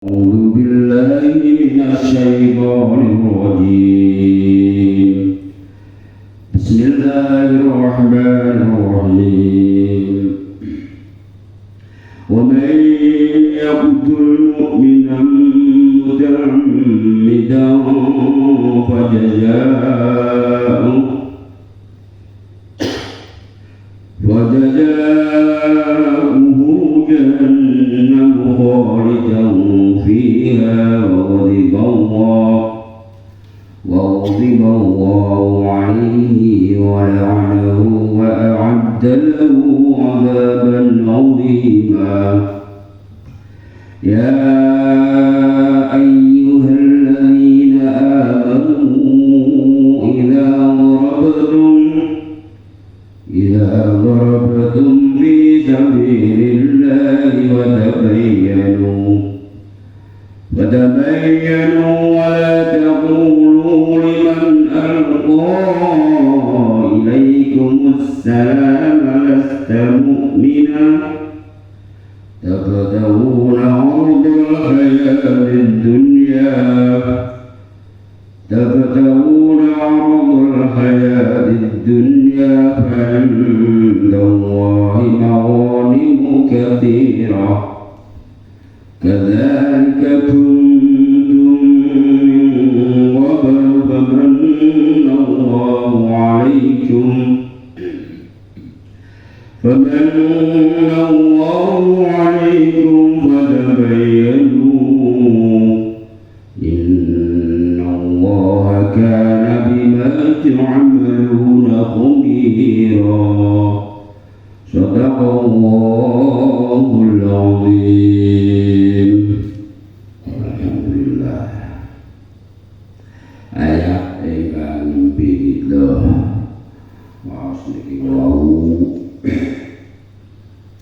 أعوذ بالله من الشيطان الرجيم. بسم الله الرحمن الرحيم. ومن يقتل مؤمنا متعمدا فجزاؤه جهنم خالدا فيها وغضب الله عليه ولعنه وأعد له عذابا عظيما. يا أيها الذين آمنوا إذا ضربتم في سبيل الله فتبينوا ولا تقولوا لمن ألقى إليكم السلام لست مؤمنا تبتغون عرض الحياة الدنيا فعند الله مغانم كثيرة كذلك كنتم من قبل فمن الله عليكم فتبينوا إن الله كان بما تعملون خبيرا. صدق الله العظيم. Alhamdulillah. Ayat ingkang pindho maos niki wau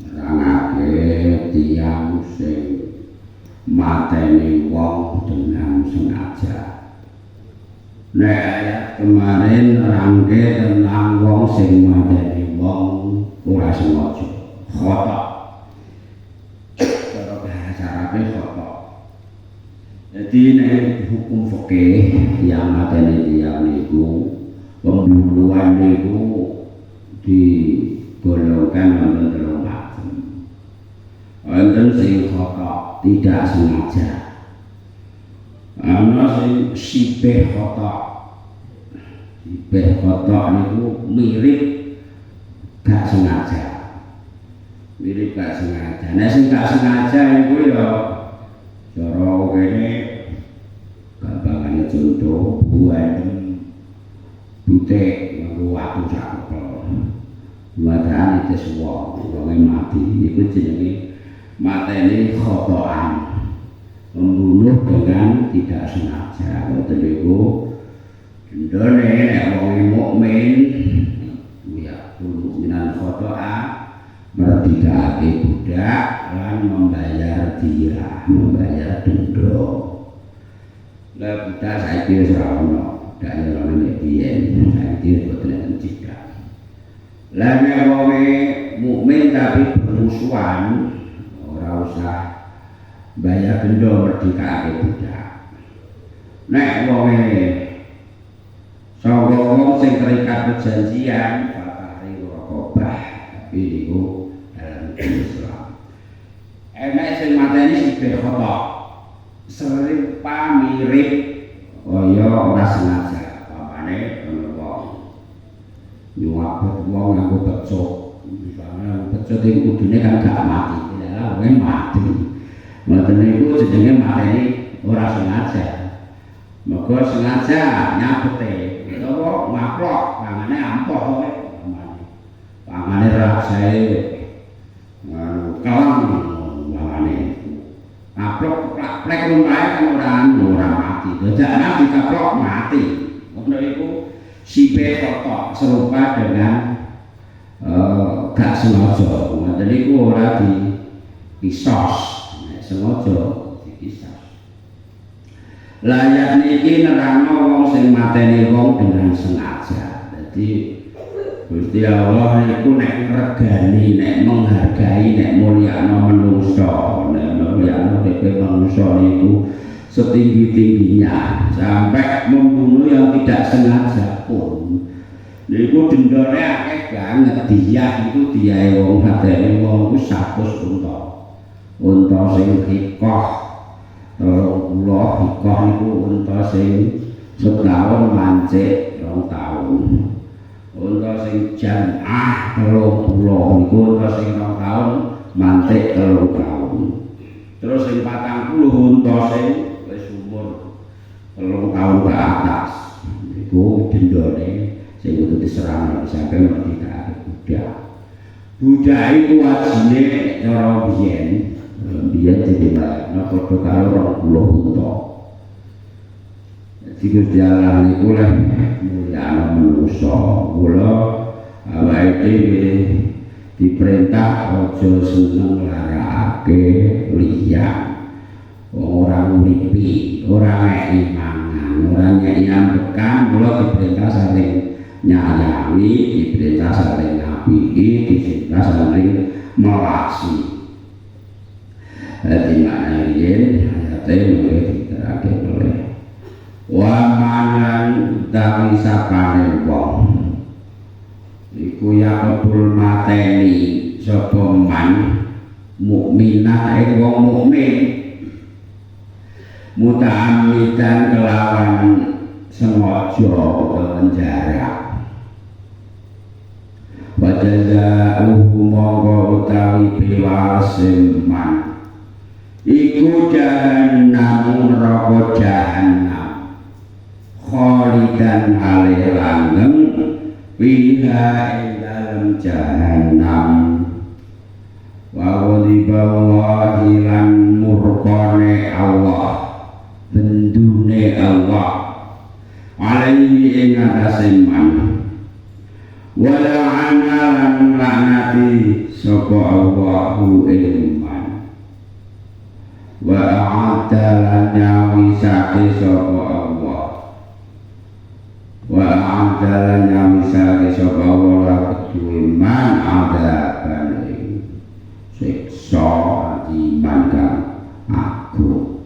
nerangake tiyang sing mateni wong dengan sengaja. Nek ayat kemarin nerangke tentang wong sing mateni wong ora sengaja, khata. Cara bahasa Arabe khata. Jadi nek hukum fikih yang mateni tiyang niku pembunuhan niku digolongkan wonten telung macam. Wonten sing khata, tidak sengaja. Ana sing sibeh khata. Sibeh khata niku mirip gak sengaja. Nek sing gak sengaja iku ya cara kene gampangane contoh buahen butek nganggo watu sak kepel. Wadane tes wong mati iku jenenge mateni khotoan. Membunuh dengan tidak sengaja. Ngoten niku ndone nek wong mukmin ya mukminan khotoan merdekake budak lan membayar dia, membayar denda. Lah budak saiki wis ora ono, dak ya ono nek biyen saiki boten enten cicak. Lah nek wong mukmin tapi bermusuhan ora usah bayar denda merdekake budak. Nek wong saka wong sing terikat perjanjian fakari rokobah tapi niku dalam Islam. Enek sing mateni sibeh khata. Sering pamirip kaya ora sengaja. Papane ana wong nyuwabet wong nganggo becuk. Misalnya becuk iki kudune kan gak mati, lha wong mati. Ngoten niku jenenge mateni ora sengaja. Mergo sengaja nyabete, utawa ngaplok, pangane ampoh wae. Pangane ra sae kalang pangane. Ngaplok plek lumae kan ora mati. Dadi dikaplok mati. Ngono iku sibe kotok serupa dengan gak sengaja. Ngoten niku ora dikisos. Nek sengaja dikisos. Layat niki nerangno wong sing mateni wong dengan sengaja. Dadi Gusti Allah niku nek regani, nek menghargai, nek mulyakno manungsa, nek yang manusia itu setinggi-tingginya sampai membunuh yang tidak sengaja pun. Niku dendane akeh banget dia itu dia wong mateni wong ku 100 unta. Unta sing hikoh 30 hikoh niku unta sing setahun mancik 2 tahun. Unta sing janah 30 niku unta sing 2 tahun mantik 3 tahun. Terus sing 40 unta sing wis umur 3 tahun ke atas. Niku dendane sing kudu diserang sampai merdeka budak. Budak iku wajine cara biyen jadi malekno padha karo 20 unta. Dadi Gusti Allah niku leh mulyane manusa. Kula awake dhewe diperintah aja seneng larakake liya. Orang uripi, ora ngeki mangan, ora ngeki ambekan, kula diperintah saling nyayangi, diperintah saling ngapiki, diperintah saling melasi. Jadi makna yen ayate mulai diterake oleh wa manan utawi sapane wong iku yakul mateni sapa man mukminah wong mukmin muta'ammidan kelawan sengaja penjara wa jazaa'uhu mongko utawi piwalasen man iku jahannam neraka jahannam khalidan hale langgeng fiha ing dalem jahannam wa ghadiballahi lan murkane Allah bendune Allah alaihi ing atase man wala analan laknati sapa Allahu ing man wa a'adalan nyawisake sapa Allah wa a'adalan nyawisake sapa Allah kedue man adaban siksa ati mangkang aku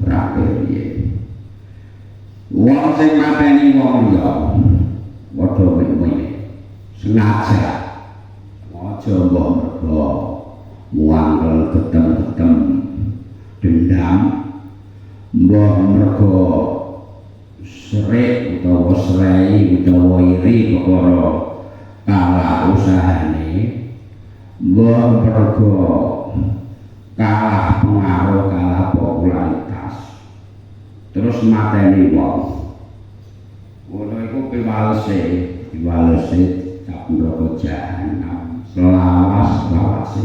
terakhir ya wong sing mateni wong liya padha mene sengaja aja mbok mergo muangkel getem-getem dendam mbah mergo srek utawa srei utawa iri perkara kalah usahane mbah mergo kalah pengaruh kalah popularitas terus mateni wong ngono iku piwalese cap neraka jahanam selawas-lawase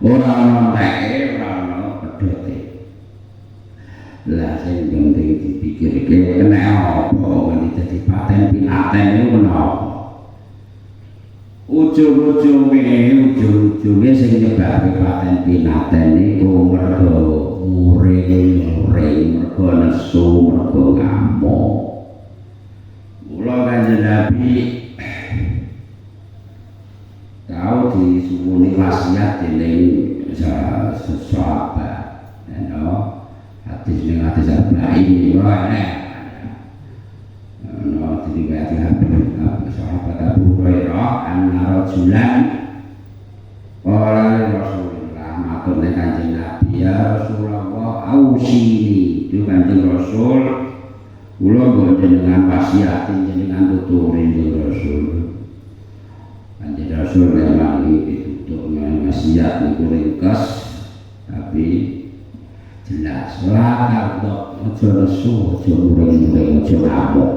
ora ana teke ora ana pedote lah sing penting dipikirke kena apa nganti dadi paten pinaten niku menapa ujung-ujunge sing nyebabke paten pinaten niku mergo muring mergo nesu mergo ngamuk mula Kanjeng Nabi tahu disuwuni wasiat dening sahabat hadis ning hadis Arba'in wae ana diriwayati sahabat Abu Hurairah anna rajulan qala Rasulullah matur ning Kanjeng Nabi ya Rasulullah ausini itu Kanjeng Rasul kula mbok jenengan wasiat jenengan tuturi Rasul Kanjeng Rasul memang ditutup dengan wasiat niku ringkas tapi jelas ora kok aja nesu aja muring-muring aja ngamuk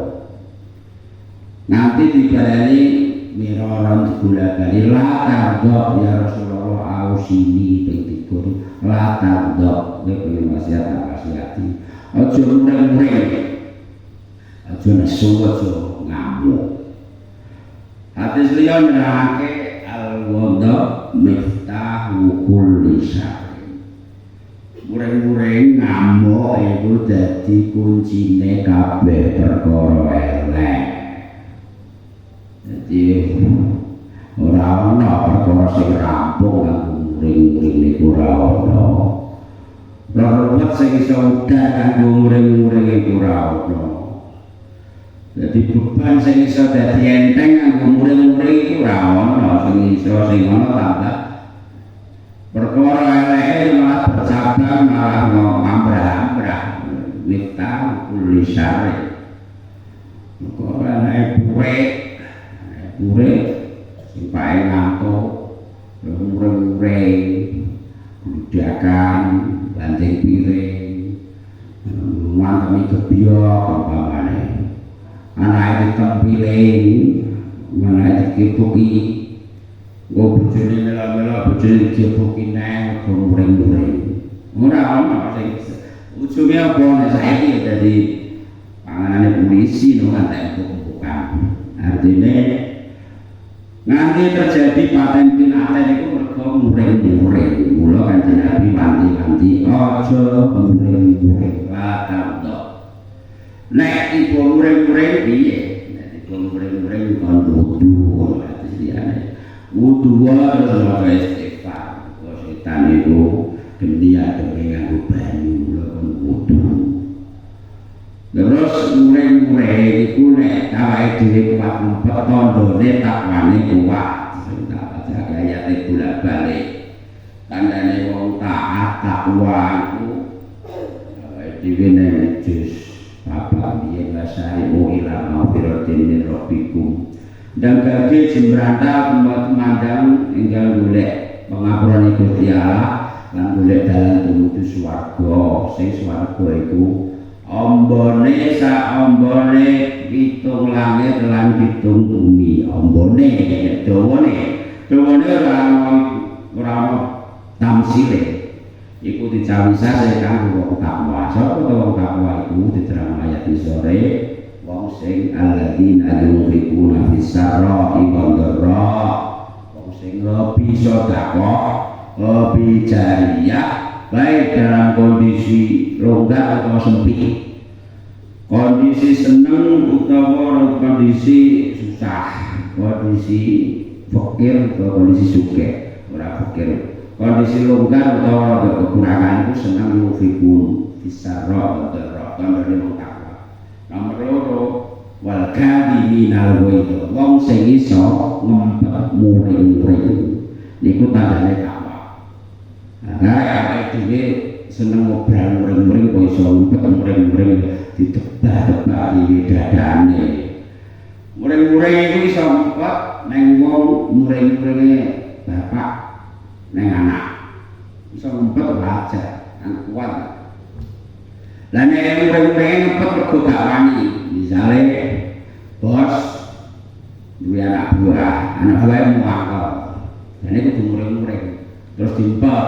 nanti dibaleni miraran digula-gali latar ya Rasulullah ausini ping 3 latar nek pengen wasiat wasiati aja muring-muring aja nesu aja ngamuk. Hadis liya nerangake al-ghadab miftahu kulli syarr. Muring-muring ngamuk iku dadi kuncine kabeh perkara elek. Dadi ora ana perkara sing rampung kanggo muring-muring niku ora ana. Ruwet sing iso udah kanggo muring-muring iku ora ana. Dadi beban sing iso dadi enteng kanggo muring-muring iku ora ana, sing ana tambah perkara eleke malah bercabang malah ngambrah-ambrah wita kulisare. Perkara eleke purek sing pae ngantuk muring-muring budakan banting piring mantemi kebiok umpamane anake tempiling anake dikipuki nggo bojone mela-mela bojone dikipuki nang muring-muring ora ana sing ujunge apa nek saiki dadi panganane polisi no ngantek bukan artine nanti terjadi paten pinaten itu mergo muring-muring. Mula Kanjeng Nabi wanti-wanti aja muring-muring wae. Nek ibu muring-muring piye? Nek ibu muring-muring kon wudu liyane. Wudu wae istighfar. Setan itu geni ademe nganggo banyu mula kon wudu. Terus muring-muring iku nek awake dhewe kuat ngempet tandane takwane kuat. Sing tak ayate bolak-balik. Tandane wong taat takwa iku awake dhewe nek jus apa biyen wasari ila mafiratin min rabbikum. Dan kaki jembranta kumandang enggal golek pengapuran Gusti Allah lan golek dalan menuju swarga. Sing swarga iku ombone sak ombone pitung langit lan pitung bumi ombone dawane ora tamsile iku dicawisake kanggo wong takwa sapa wong takwa iku diterang ayat sore wong sing alladzina yunfiquna fis-sarra'i wad-dharra wong sing lebih sedekah lebih jariyah baik dalam kondisi longgar atau sempit, kondisi senang utawa kondisi susah, kondisi fakir atau kondisi sugih, ora fakir, kondisi longgar atau kekurangan itu senang yufikun fisarra atau tandane wong takwa. Nomor loro wal kadhiminal ghaidh, wong sing iso ngempet muring-muring niku tandane takwa. Nah, awake dhewe seneng ngobrol muring-muring kok iso ngumpet muring-muring ditebak-tebak iki dadane. Muring-muring iku iso ngumpet nang wong muring-muringe bapak nang anak. Iso ngumpet wajar, nang kuat. Lah nek muring-muringe ngumpet kok gak wani, misale bos duwe anak buah muangkel. Dan itu kudu muring-muring terus dimpet.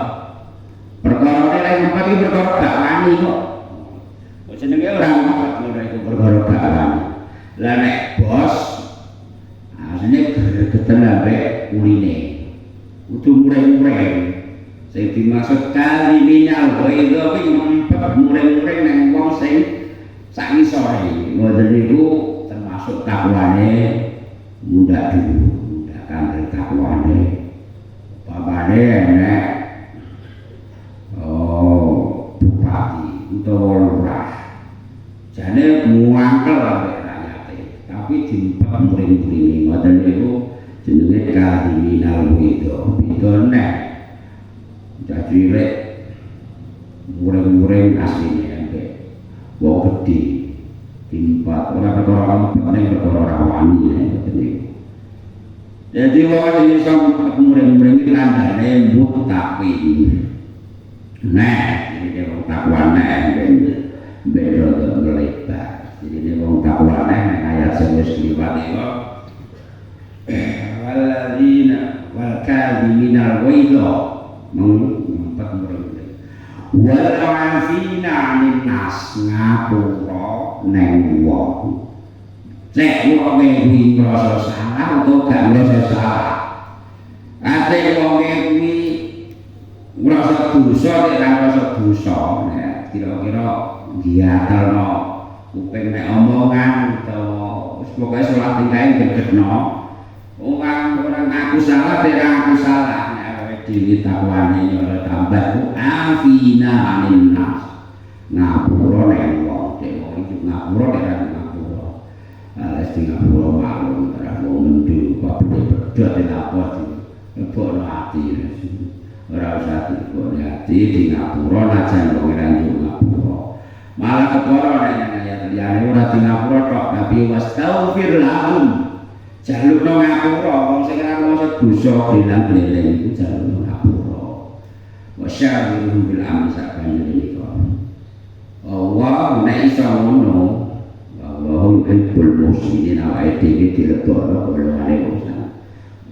Perkara nek ngumpet iki perkara gak wani kok. Kok jenenge ora ngumpet ngono iku perkara gak wani. Lah nek bos asline gregeten ambek kuline. Kudu muring-muring. Sing dimaksud kali minal itu kuwi ngumpet muring-muring nang wong sing sak ngisore. Ngoten niku termasuk takwane mundak dulu, mundakan takwane. Bapane enek bupati utawa lurah jane muangkel ambek rakyate tapi dimpet muring-muringe ngoten niku jenenge kadhiminal wido nek cilik muring-muring asline ambek wong gedhe dimpet ora perkara ning perkara rawani ngoten niku. Jadi wong sing iso muring-muring iki tandane muttaqin. Nah, ini wong takwa nek beda melebar. Jadi wong takwa nek ayat sing wis liwat iku walladzina wal kadhiminal ghaidha ngumpet muring-muring. Wal afina 'anil nas ngapura neng wong. Nek wong kuwi ngrasa salah utawa gak ngrasa salah. Ate wong kuwi ngrasa dosa nek ora ngrasa dosa nek kira-kira diatalno kuping nek omongan utawa wis pokoke salah tingkae gedhetno. Wong ora ngaku salah nek aku salah nek awake dhewe takwane ora tambah afina anin nas. Ngapura nek wong dhewe iki ngapura nek ora ngapura. Ala sing ngapura malum ora mundu kok pedhot apa iki. Bono ati ora usah dikon ati di ngapura najan wong ora ngapura. Malah kepara nek ayat liyane ora di ngapura tok tapi wastaghfir lahum. Jalukno ngapura wong sing ora ngoso dosa bilang-bilang iku jalukno ngapura. Wa syarihum bil amsakane iki. Allah nek iso ngono Allah yuhibbul muhsinin awake dhewe dilebokno golongane wong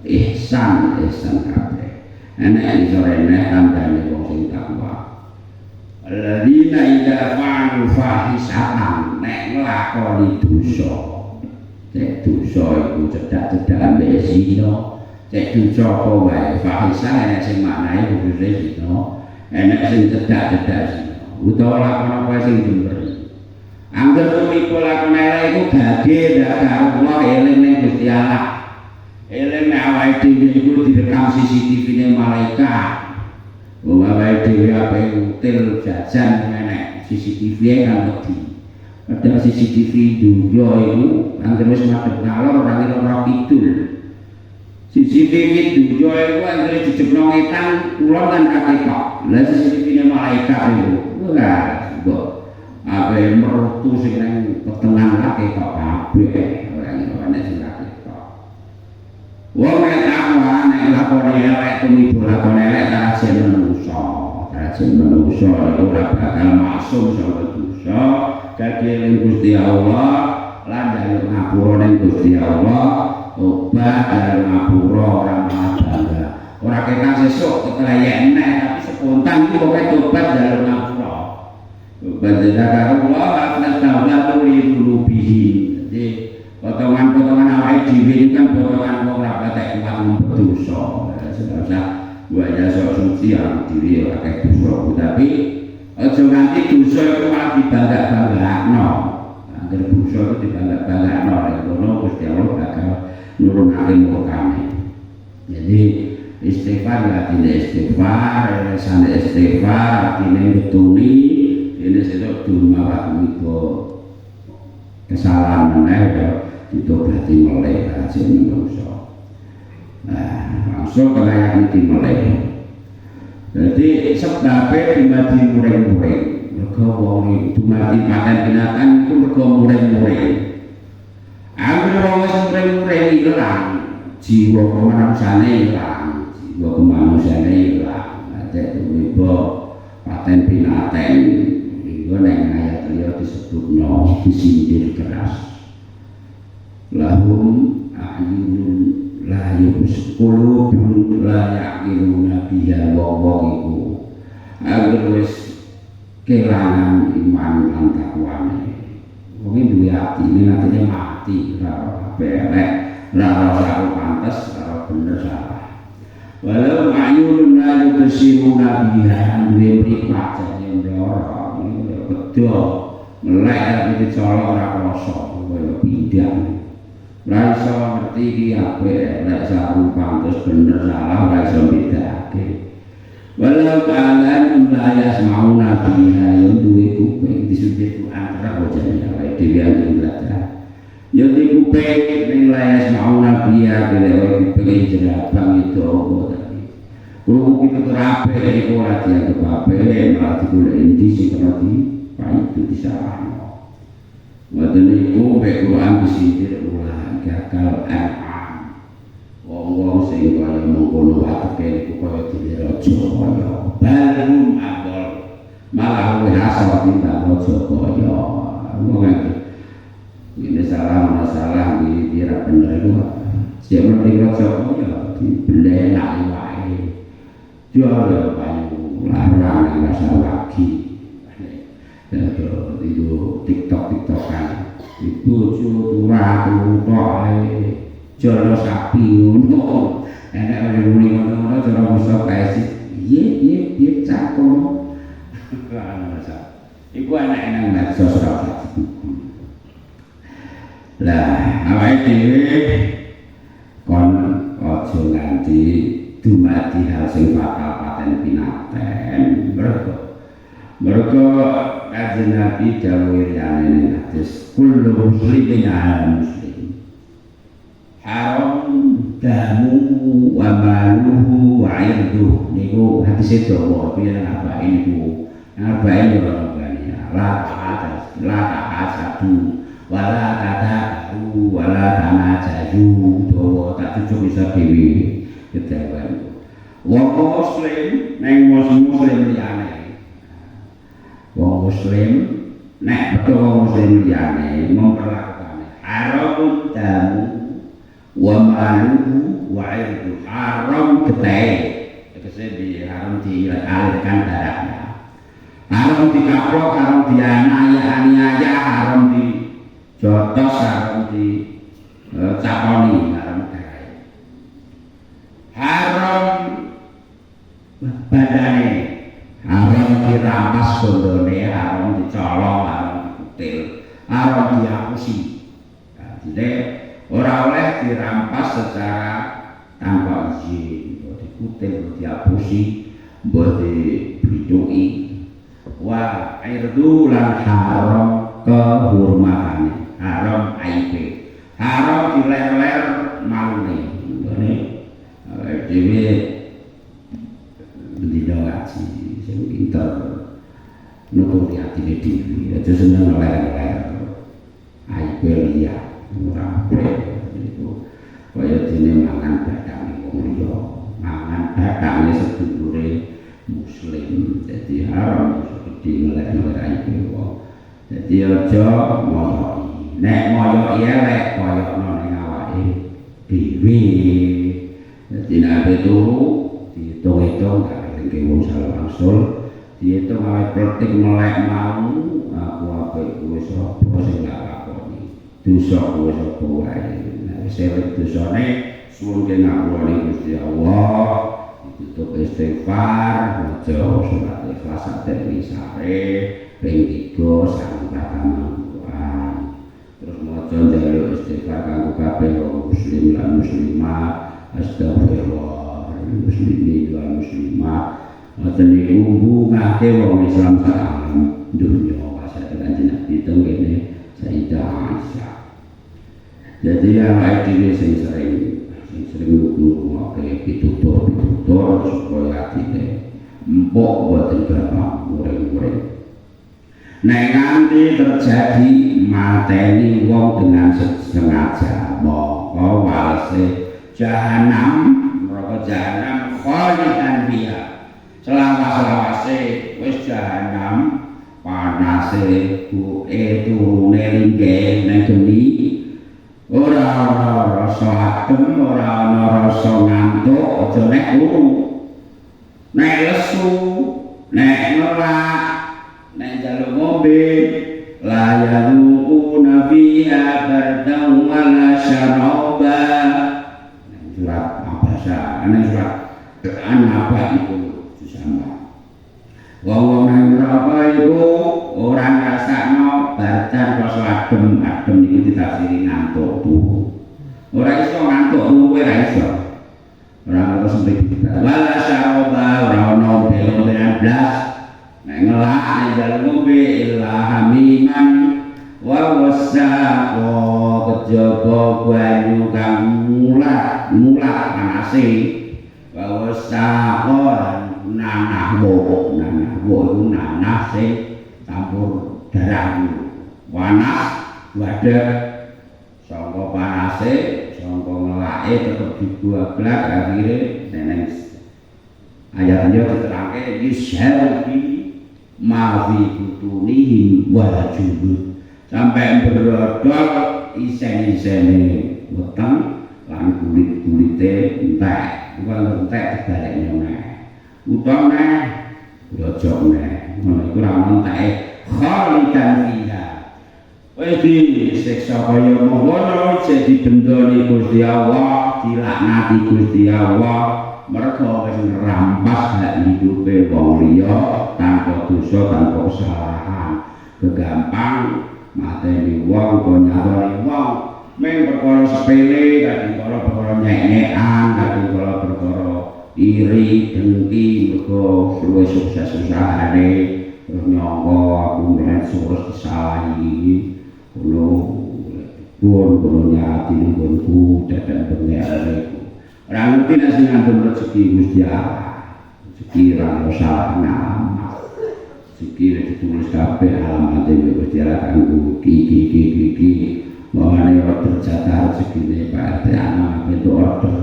ihsan kabeh enek iso reneh tandane wong sing takwa alladzina idza fa'alu fahisatan nek nglakoni dosa cek dosa iku cedak-cedak ambek zina cek dosa apa wae fahisah enek sing maknane kudu zina enek sing cedak-cedak zina utawa lakon apa sing diberi. Angger tumiku lakon elek iku dadi ndak karo Allah eling ning Gusti Allah. Eling nek awake dhewe iku direkam CCTV-ne malaikat. Wong awake dhewe ape util jajan menek CCTV kan wedi. Padahal CCTV dunya iku angger wis madhep ngalor ora ngira kidul. CCTV dunya iku angger dijepno ngetan kulon kan kaketok. Lah CCTV-ne malaikat iku ora mbok ape merutu sing nang pertengahan lake kok kabeh ora ana sing lake kok wong nek takwa nek lakone elek tumibo lakone elek karajen menungso iku ora bakal maksum saka dosa dadi ning Gusti Allah lan njaluk ngapura ning Gusti Allah tobat njaluk ngapura ora masalah ora kena sesuk keteleyek neh tapi spontan iki pokoke tobat njaluk ngapura. Badha Allah akan tahu dulu bihi. Jadi potongan-potongan awake dhewe iki kan potongan wong ora patek kuat berdosa. Sebab buaya sok suci awake dhewe ora akeh dosa tapi aja nganti dosa iku malah dibangga-banggakno. Angger dosa iku dibangga-banggakno nek ngono Gusti Allah bakal nurunake murkane. Jadi istighfar artinya istighfar, resane istighfar artinya ngetuni ini sedok dumawak itu kesalahan meneh ditobati meleh aja menungso. Nah, langsung kelayan iki meleh. Jadi sebabnya dimati muring-muring. Mergo wong itu mati makan binatang itu mergo muring-muring. Angger wong wis muring-muring ilang, jiwa kemanusiaane ilang, jiwa kemanusiaane ilang. Nek ibu paten pinaten neng ayat liya disebutno disindir keras lahum a'yunun la yubsqulubun la ya'qiluna biha wong iku agar wis kelangan iman lan takwane wong iki duwe ati atine mati ora elek ora ora pantes ora bener salah walau a'yunun la yubsiruna biha duwe mripat jane ora betul melek tapi dicolok ora krasa kaya pindang ora iso ngerti iki apik nek saru pantes bener salah ora iso bedake walau kalian mlayas mau nabi yo duwe kuping disebut antara bojone awake dhewe anggere belajar yo di kuping ning layas mau nabi ya kene kuping jerabang itu apa tadi kulo kita terape iku ora dianggep apik malah digolek endi sing kena itu disalahno. Wadene iku mek Quran disindir ulah gagal an'am. Wong-wong sing kaya mengkono ateke iku kaya diraja kaya balum abol. Malah luwih asal timbang raja kaya. Wong iki salah masalah iki ora bener iku. Sing penting raja kaya dibelenak wae. Jual banyu larang rasa lagi. Itu TikTok-tiktokan itu curah tutok jono sapi ngono enek ora muni ngono cara musuh kae piye cakon ana masa iku enek medsos ora lah awake dhewe kon aja nganti dumadi hal sing bakal paten pinaten mergo Kanjeng Nabi dawuh liyane ning hadis kullu muslimin ala muslim haram damu wa maluhu wa irduhu niku hadis dawa piye ngabain niku ngabain yo la ta'asadu wala tadahu wala tanajaju dawa tak cucuk bisa dhewe kedawan wong muslim neng muslim liyane wong muslim nek betul wong muslim liyane memperlakukan haram damu wa maluhu wa irdu haram getahe tegese di haram dialirkan darahnya haram dikaplok haram dianiaya haram dijotos haram di caponi haram darah haram badane haram dirampas gondone haram dicolong haram dikutil haram diapusi jadi ora oleh dirampas secara tanpa izin dikutil diapusi mbok dibiduki wa irdu lan haram kehormatane haram aibe haram diler-ler malune ngene dhewe bendina ngaji sing pinter nututi atine dhewe aja seneng ler-ler aibe liya ora itu kaya dene mangan badane wong liya mangan badane sedulure muslim jadi haram di ngelek-ngelek itu jadi aja moyoki nek moyoki elek koyokno ning awake dhewe jadi nek turu dihitung-hitung gak ringke wong salawangsul dihitung awake pletik melek mau aku apik kuwi sapa sing gak lakoni dosa kuwi sapa wae nek wis elek dosane suwun ke ngapura Gusti Allah tutup istighfar maca surat ikhlas atene sare ping 3 sang Quran terus maca njaluk istighfar kanggo kabeh muslim lan muslimah astagfirullah muslimin lan muslimah ngoten niku ngake wong Islam sak alam dunya wasate Kanjeng Nabi tengene Sayyidah Aisyah jadi awake dhewe sing sering ngrungokke pitutur supaya atine empuk boten gampang muring-muring nek nganti terjadi mateni wong dengan sengaja moko walese jahanam neraka jahanam khalidan biha selawase wis jahanam panase buke turune linggih nang geni ora ana rasa adem ora ana rasa ngantuk aja nek turu nek lesu nek ngelak nek njaluk ngombe la yaluquna fiha bardan wala syaraba surat abasa ana surat an-naba itu disama wong-wong nang neraka iku ora ngrasakno bardan rasa adem iki ditafsiri ngantuk tuh ora iso ngantuk luwe ora iso ora terus mriki wala syaraba ora ono belo-belan blas nek ngelak nek jalan ngombe illa hamiman wa wasaqo kejaba banyu kang mulat panase wa wasaqo nanah wo iku nanah sing campur darah panas wadah sangka panase sangka ngelake tetep dibuablak akhire neneng ayat-ayat diterangke yushalbi ma fi butunihim wa jubud sampai berodol isen-isene weteng lan kulit-kulite entek bukan entek dibalekne meneh utane rojok meneh ngono iku ra entek khalidan fiha wis disiksa kaya ngono jadi bendone Gusti Allah dilaknati Gusti Allah mergo wis ngrampas hak hidupe wong liya tanpa dosa tanpa kesalahan kegampang mateni wong konyatoni wong mung perkara sepele kadang kala perkara nyek-nyekan kadang kala perkara iri dengki mergo luwih sukses usahane terus nyangka aku nek terus disalahi kulo pun nyati nggonku dadak bengek ora ngerti nek sing ngandung rezeki Gusti Allah rezeki ra salah nama rezeki ditulis kabeh alamat Gusti Allah kanggo iki mangane order jatah rezekine Pak RT ana bentuk order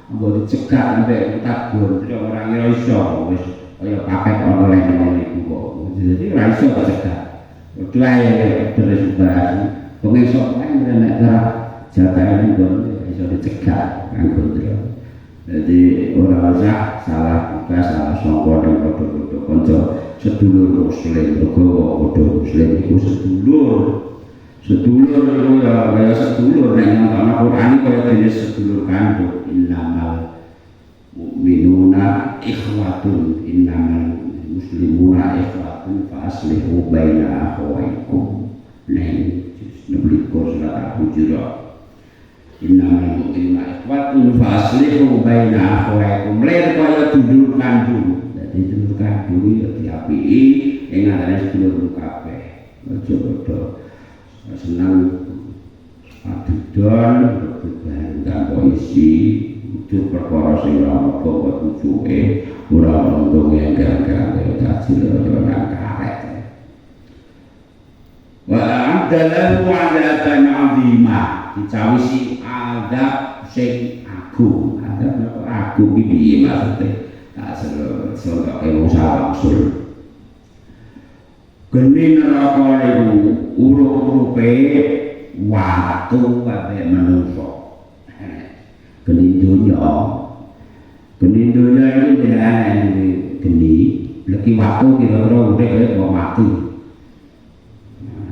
mbok dicegah ambek tabur ora ngira iso wis kaya paket oleh iku kok jadi ora iso dicegah kudu ae terus barang pengesok ae nek ora jatah nggon iso dicegah kanggo jadi ora usah salah buka salah sangka dan padha-padha kanca sedulur muslim mergo padha muslim iku sedulur itu ya kaya sedulur nek nang Al-Qur'an kaya dene sedulur kandung innamal mu'minuna ikhwatun innamal muslimuna ikhwatun fa aslihu baina akhawaykum ning nulikur surat Al-Hujurat innamal mu'minuna ikhwatun fa aslihu baina akhawaykum ler kaya dulur kandung dadi dulur kandung ya diapiki ing antarané sedulur kabeh aja padha senang adidon berbahan tanpa isi itu perkara sing ora apa tujuke ora untung yang gara-gara kacil ora karet wa adalahu adaban azimah dicawisi adab sing agung adab agung iki piye maksude tak selo wong salah geni neraka niku urup-urupe watu kabeh menungso. Geni dunya iki jenenge geni, leki watu kira-kira urip kok mati.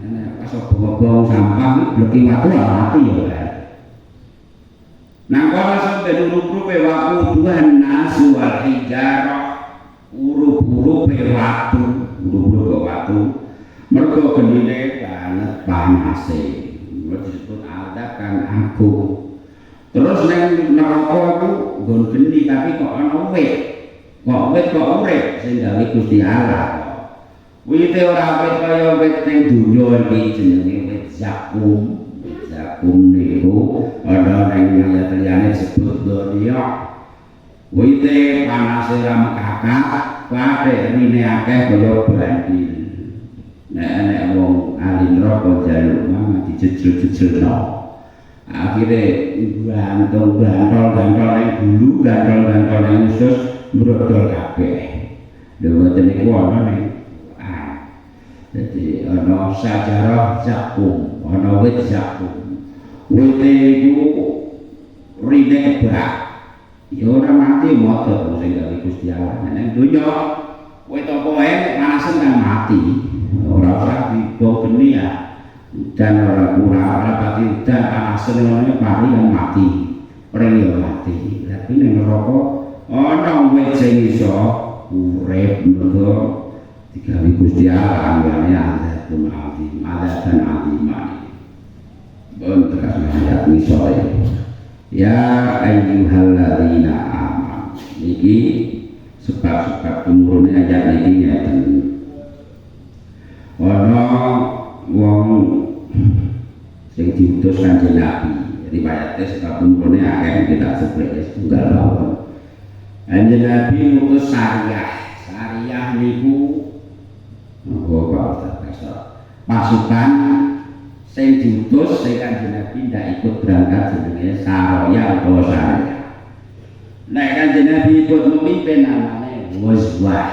Nah, pas bobong sampah leki watu mati ya. Nah, kalau sampai urup-urupe watu Tuhan nasu wal hijarah urup-urupe watu urup-urupe watu mergo genine banget panase disebut adab kan agung terus ning neraka iku nggon geni tapi kok ana wit kok urip sing gawe Gusti Allah wite ora wit kaya wit ning donya iki jenenge wit zakum niku ana ning ayat liyane disebut dunya wite panase ra mekakak kabeh rine akeh kaya bandil nek wong ahli neraka jaluk mah dijejel-jejelno akhire gantol ning bulu gantol ning usus mbrodol kabeh lho niku ana ning dadi ana sajarah zakum ana wit zakum wite iku rine bak ya ora mati moto sing gawe Gusti Allah nek donya wit apa wae panasen kan mati ora usah dibawa geni ya dan ora ora pati dan panasen ngono mari kan mati ora yo mati tapi ning neraka ana wit sing iso urip mergo digawe Gusti Allah anggane azabun azim azab azimah bon terus ayat misalnya ya ayyuhalladzina amanu iki sebab-sebab tumurune ayat iki ngeten ana wong sing diutus Kanjeng Nabi riwayate sebab tumurune akeh kita sebut tunggal lawan Kanjeng Nabi ngutus Sariyah niku pasukan sing diutus sing Kanjeng Nabi ndak ikut berangkat jenenge Saroya utawa Sariyah. Nek Kanjeng Nabi ikut memimpin namanya Ghazwah.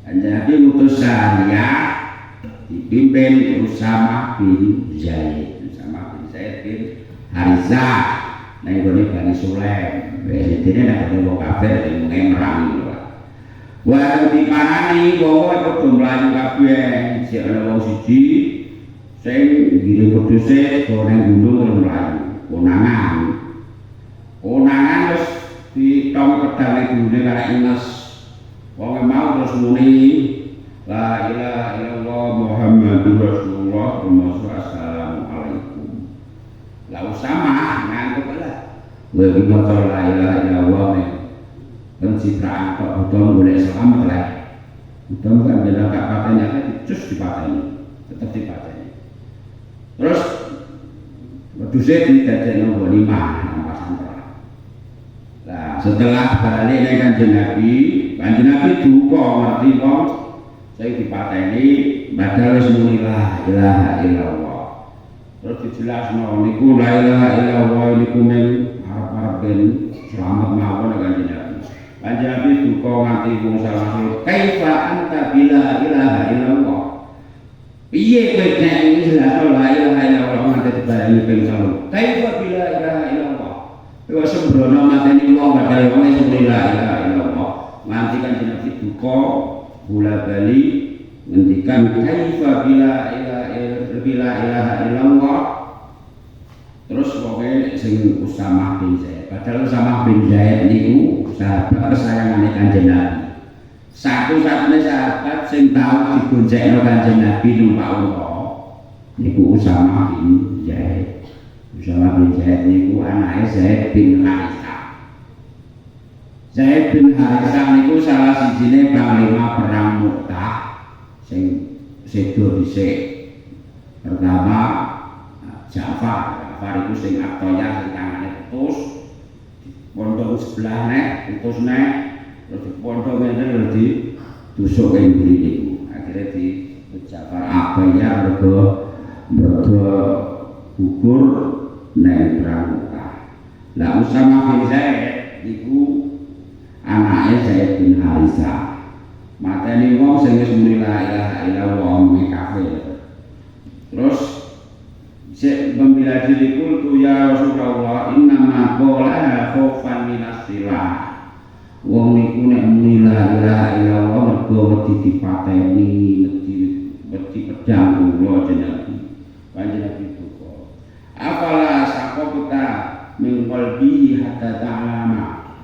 Kanjeng Nabi ngutus Sariyah dipimpin Usama bin Zaid bin Haritha nek gone Bani Sulaim. Wis dene nek wong kafir sing merang Wah dipanani wong padha mlayu kabeh sik ana wong siji sing ngirim pedhuse go nang gunung mlayu konangan wis ditom pedale gune karek Ines wong mau terus muni la ilaha illallah Muhammadur Rasulullah termasuk assalamualaikum la usama nganggo lah wa maca la ilaha illallah pencitraan kok butuh boleh selamat lah. Butuh kan bela kak patenya kan cus dipateni, tetap dipateni. Terus wedhuse didadekno nggo 5 rampasan perang. Nah, setelah balik ning Kanjeng Nabi duka ngerti wong sing dipateni padahal wis muni la ilaha illallah. Terus dijelasno niku la ilaha illallah niku men arep-arep ben selamat mawon Kanjeng Nabi. Kanjeng Nabi duka nganti wong salah kaifa anta bila ilaha illallah. Piye kowe nek jelasno la ilaha illallah nganti dibarani ping 3. Kaifa bila ilaha illallah. Wis sembrono mateni wong padahal wong sing la ilaha illallah. Nganti Kanjeng Nabi duka bola-bali ngendikan kaifa bila ilaha illallah. Terus pokoknya sing Usamah bin Zaid. Padahal Usamah bin Zaid niku sahabat kesayangane Kanjeng Nabi. Satu-satunya sahabat sing tau digoncengno Kanjeng Nabi numpak unta niku Usamah bin Zaid. Usamah bin Zaid niku anake Zaid bin Harithah. Zaid bin Harithah niku salah sijine panglima perang Mu'tah sing sedo dhisik. Pertama Ja'far iku sing aktoya sing tangane putus pondok sebelah nek putus nek terus pondok ngene di tusuk ing mburi niku akhire di Ja'far aktoya mergo gugur nek perang Mu'tah. Lah Usamah bin Zaid niku anake Zaid bin Harithah mateni wong sing wis muni la ilaha illallah mek kafir. Terus membela diriku tu ya Rasulullah innama qala khaufan minas silah. Wong niku nek muni la ilaha illallah mergo wedi dipateni, wedi pedang kula jenengan. Panjenengan duka. Afala saqata min qalbihi hatta ta'lama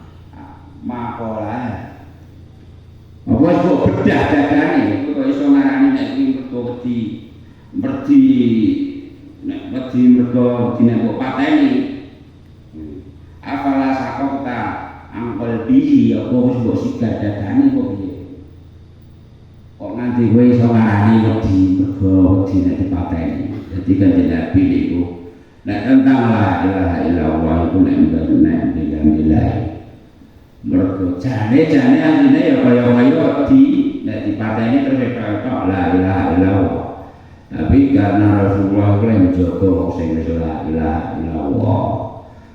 maqala. Apa kok bedah dadane kok iso ngarani nek iki mergo wedi nek wedi mergo dine kok pateni. Afala sakota angkol bihi apa wis mbok sigar dadane kok piye. Kok nganti kowe iso ngarani wedi mergo wedi nek dipateni. Dadi Kanjeng Nabi niku nek tentang la ilaha illallah iku nek bilang mergo jane artine ya kaya wedi nek dipateni terus kaya la ilaha illallah. Tapi karena Rasulullah itu yang menjaga wong sing wis la ilaha illallah,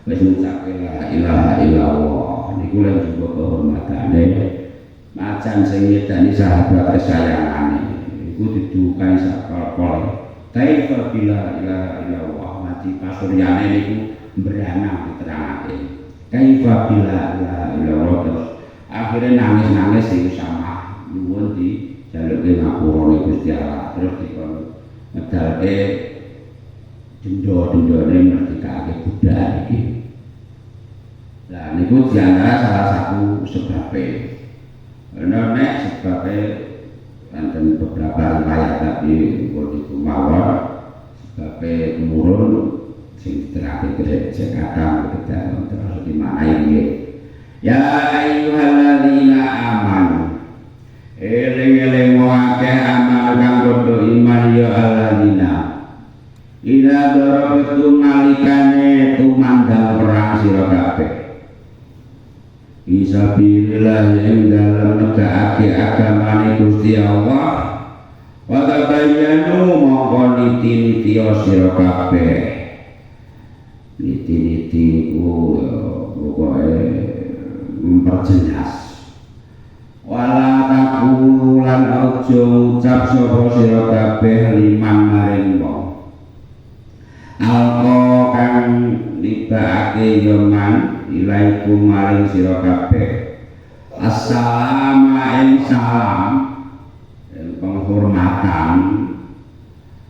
wis ngucap la ilaha illallah, niku lan juga kehormatane macan sing nyedani sahabat kesayangane, iku didukai sakal-kal. Kaifa bila ilaha illallah, mati pasuryane niku beranang diterangake. Kaifa bila ilaha illallah terus akhirnya nangis-nangis sing Usamah nyuwun di jaluke ngapura Gusti Allah terus dikon medalke denda-dendane merdekake budak iki. Lah niku diantara salah satu sebabnya. Karena nek sebabnya wonten beberapa riwayat tapi niku mawon sebabnya temurun sing terakhir cek Adam kita terus di mana iki. Ya ayyuhalladzina amanu eling-eling akeh amal kang padha iman ya alladzina ila darabtum nalikane tumandang perang sira kabeh fisabilillah ing dalem negakake agamane Gusti Allah wa tabayyanu mongko niti-niti sira kabeh niti-niti ku pokoke memperjelas wala takulu lan aja ucap sapa sira kabeh liman maring wong alqa kang nibake yoman ilaikum maring sira kabeh assalamu ing salam penghormatan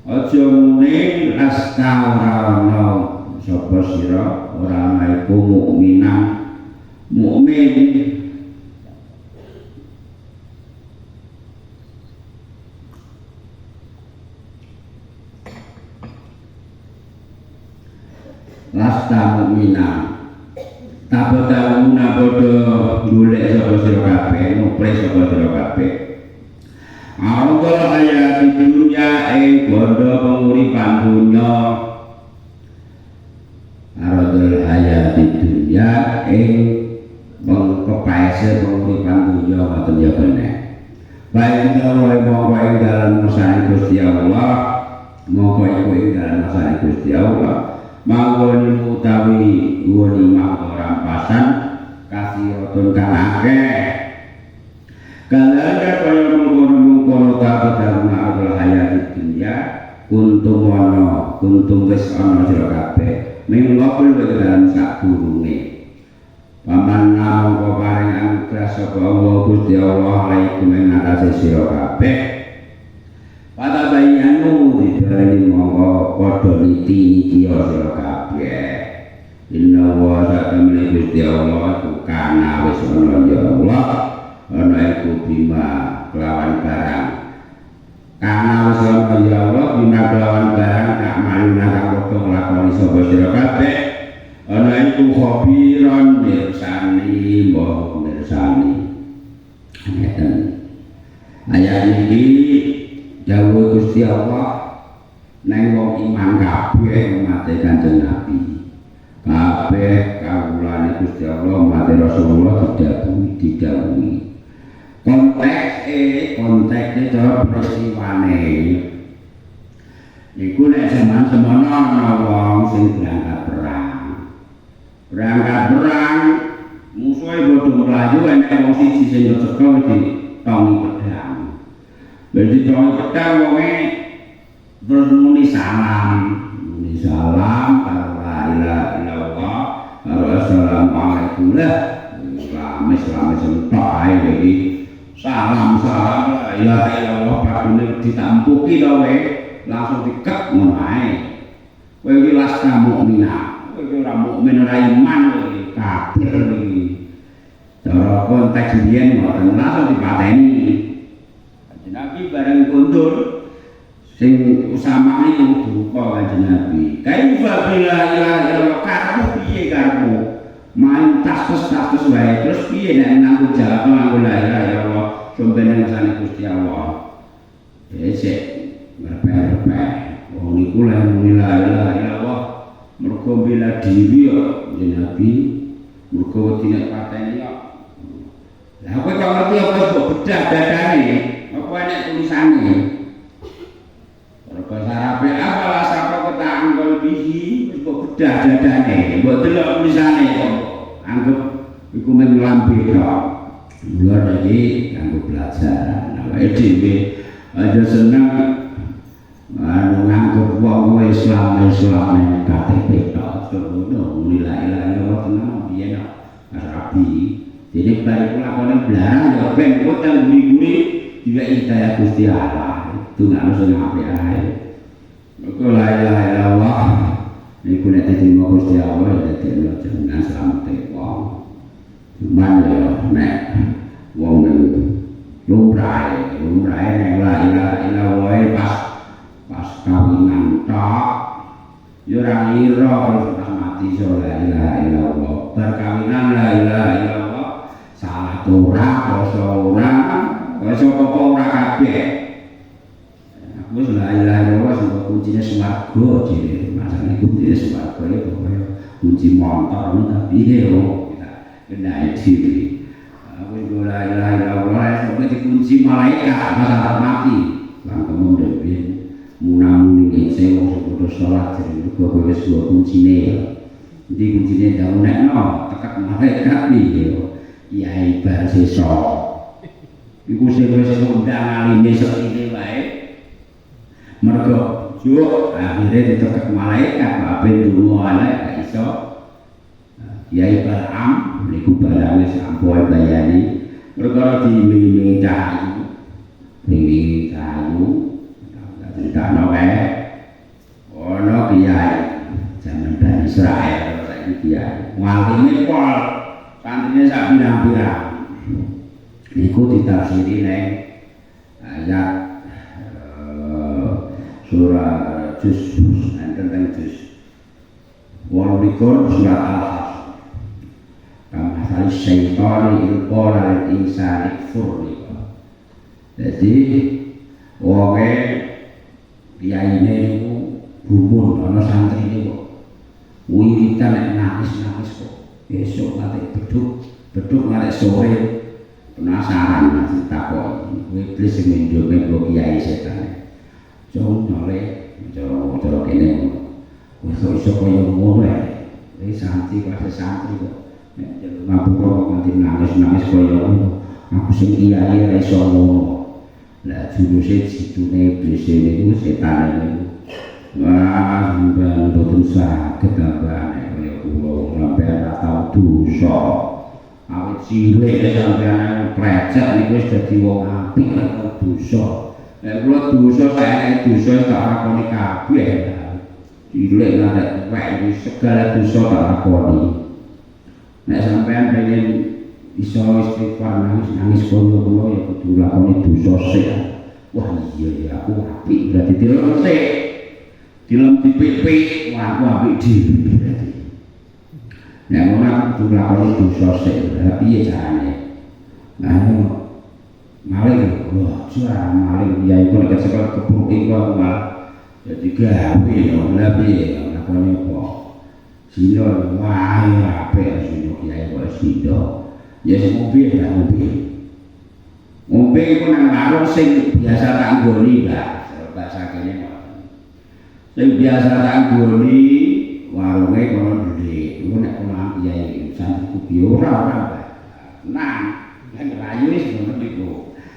aja muni lasta ora sapa sira ora maiku mukminan mukmin lasta mukminan Tabotamuna padha golek sapa sira kabeh, nuple sapa sira kabeh. Aradul hayati dunya ing bondo penguripan dunya. Aradul hayati dunya ing kepaese penguripan dunya ngoten ya kene. Baik dawa mongko ing dalem masane Gusti Allah, mongko iku ing dalem masane Gusti Allah. Manggon utawi woni mangko rampasan kasihotun kang akeh. Kalane kaya mungkon kabeh arul hayati dunya kuntum wis ana sira kabeh mingkopul dalam sadurunge. Paman mongko paring anugrah saka Allah Gusti Allah alaikum ing atase sira kabeh. Patabayanu diberi mongko padha niti sira kabeh. Inna wa ta'ala Gusti Allah iku kana wis ana ya Allah ana iku bima kelawan barang. Kana wis ana ya Allah bima kelawan barang tak maluna kang padha nglakoni sapa sira kabeh. Ana iku khabiron mirsani mbah mirsani. Ngeten. Ayat iki dawuh Gusti Allah nang wong iman kabeh umat Kanjeng Nabi. Kabeh kawulane Gusti Allah umat Rasulullah didhawuhi. Kontekse cara peristiwane. Iku nek zaman semono ana wong sing berangkat perang musuhe bodho mlayu enek wong siji sing cekak di tongi pedang. Jadi tongi pedang wonge terus muni salam karo la ilaha illallah karo assalamualaikum lah Islam sentok ae iki salam la ilaha illallah padune ditampuki to we langsung diket ngono ae. Kowe iki lasta mukminah, kowe ora mukmin ora iman kowe kafir iki. Cara konteks biyen ngoten langsung dipateni. Nabi bareng kondur sing usama niku duka Kanjeng Nabi. Kaifa bila ilaha illallah karmu piye karmu? Main tastus wae terus piye nek nanggo jawab nganggo la ilaha illallah sombene ngasane Gusti Allah. Sik berpeh-peh. Wong niku lek muni la ilaha illallah mergo bela diri ya Nabi, mergo dina pateni ya. Lah kowe kok ngerti apa kok bedah dadane? Apa enek tulisane? Bahasa Arab apa sapa ketaan kalbihi wis kok bedah dadane. Mbok delok tulisane kok. Anggap iku men lambe tok. Lha iki kanggo belajar. Awake dhewe aja seneng nganggep wong Islam KTP tok. Ngono la ilaha illallah tenan biyen Arabi. Jadi bari lakone blarang ya ben kota guri-guri juga hidayah Gusti Allah. Itu nggak harus ngapain aja. Kalau la ilaha illallah, ini kulit itu mau Gusti Allah ya tidak jangan selamat wong. Cuman ya nek wong lumrah nek la ilaha illallah pas kawinan tok, ya ora ngira terus mati so la ilaha illallah. Perkawinan la ilaha illallah salah ora ora kabeh. Wis la ilaha illallah sing kuncine swarga jere. Masane kuncine swarga iku kaya kunci motor tapi yo kena dhewe. Wis la ilaha illallah sampe dikunci malaikat masalah mati. Lan kemudian munamuni ngece wong kudu salat jere kok wis kuncine. Ndi kuncine daunekno tekak malaikat iki yo. Kiai bar sesa. Iku sing wis ngundang aline sok iki wae. Mergo juk akhire ditekek malaikat ape dungo ana gak iso. Kiai Baram niku barang wis ampun bayani. Perkara diiming-imingi cahayu. Ning cahayu ditano wae. Ono kiai zaman Bani Israil saiki kiai. Ngalime pol santrine sak pirang-pirang. Niku ditafsiri neng ayat surah juz 28 surat Al-Hasr. syaitani ilqala lil insani kfur niku. Dadi wonge kiyaine niku gumun ana santrine kok. Wiritan nek nangis-nangis kok esuk nate beduk ngarep sore penasaran masih takon iblis sing menjoge kiai setan. Jong nyole cara kene wis iso koyo ngono ae. Wis santri kok nek ngapura nganti nangis koyo ngono. Aku sing kiai ora iso ngono. Lah juruse situne iblis niku setan niku. Wah, sampeyan boten saged tambane kaya kula sampeyan ora tau dosa. Awit cilik sampeyan precek niku wis dadi wong apik ora dosa. Nek kula dosa saene dosa tak lakoni kabeh. Cilik nganti tuwek iki segala dosa tak lakoni. Nek sampeyan pengen iso istighfar nangis koyo kula ya kudu lakoni dosa sik. Wah iya ya aku apik berarti dilem dilem dipik-pik wah aku apik dhewe berarti. Nek ora kudu lakoni dosa sik, piye carane? Nah, maling wah suara maling ya iku nek sekolah keburu iku malah dadi gawe yo lha piye lakoni apa? Sino wah ya apik sino kiai kok sino. Ya ngombe ya ngombe. Ngombe iku nang warung sing biasa tak nggoni, Mbak. Bahasa kene sing biasa tak nggoni warunge kono dhewe. Iku nek kono kiai santriku biyo ora. Nah, nek rayu wis ngono iku.